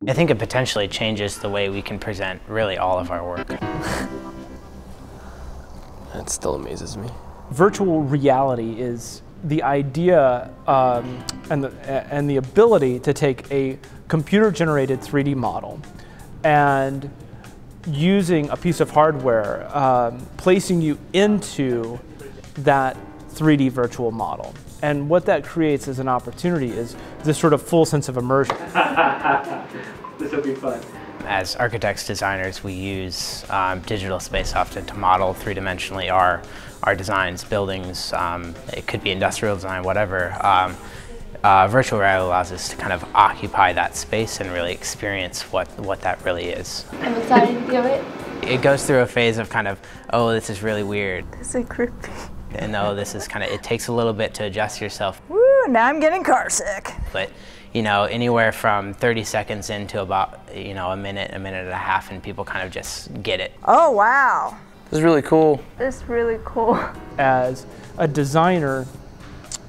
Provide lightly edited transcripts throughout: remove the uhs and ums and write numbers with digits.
I think it potentially changes the way we can present really all of our work. That still amazes me. Virtual reality is the idea and the ability to take a computer-generated 3D model and using a piece of hardware, placing you into that 3D virtual model. And what that creates as an opportunity is this sort of full sense of immersion. This will be fun. As architects, designers, we use digital space often to model three-dimensionally our designs, buildings, it could be industrial design, whatever. Virtual reality allows us to kind of occupy that space and really experience what that really is. I'm excited to do it. It goes through a phase of kind of, oh, this is really weird. This is creepy. And oh, this is kind of, it takes a little bit to adjust yourself. Woo, now I'm getting car sick. But, you know, anywhere from 30 seconds into about, you know, a minute and a half, and people kind of just get it. Oh, wow. This is really cool. This is really cool. As a designer,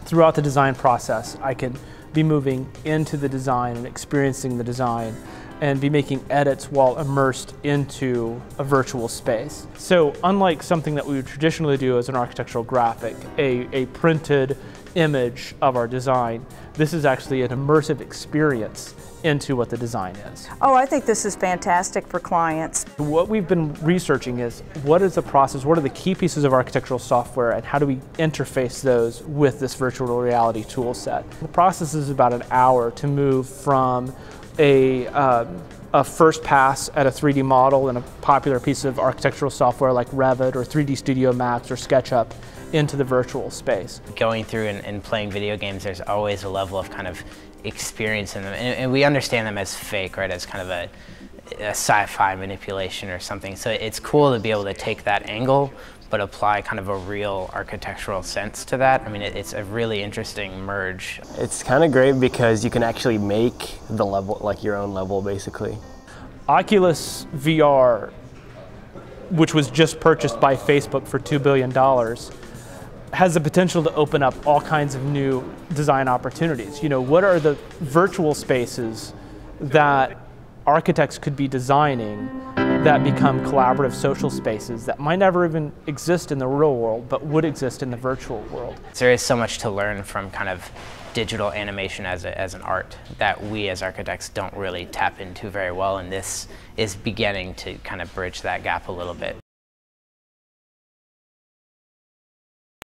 throughout the design process, I can be moving into the design and experiencing the design and be making edits while immersed into a virtual space. So unlike something that we would traditionally do as an architectural graphic, a printed image of our design, this is actually an immersive experience into what the design is. Oh, I think this is fantastic for clients. What we've been researching is what is the process, what are the key pieces of architectural software, and how do we interface those with this virtual reality tool set. The process is about an hour to move from a first pass at a 3D model and a popular piece of architectural software like Revit or 3D Studio Max or SketchUp into the virtual space. Going through and playing video games, there's always a level of kind of experience in them, and we understand them as fake, right, as kind of a sci-fi manipulation or something. So it's cool to be able to take that angle but apply kind of a real architectural sense to that. I mean, it's a really interesting merge. It's kind of great because you can actually make the level, like your own level, basically. Oculus VR, which was just purchased by Facebook for $2 billion, has the potential to open up all kinds of new design opportunities. You know, what are the virtual spaces that architects could be designing that become collaborative social spaces that might never even exist in the real world, but would exist in the virtual world? There is so much to learn from kind of digital animation as an art that we as architects don't really tap into very well, and this is beginning to kind of bridge that gap a little bit.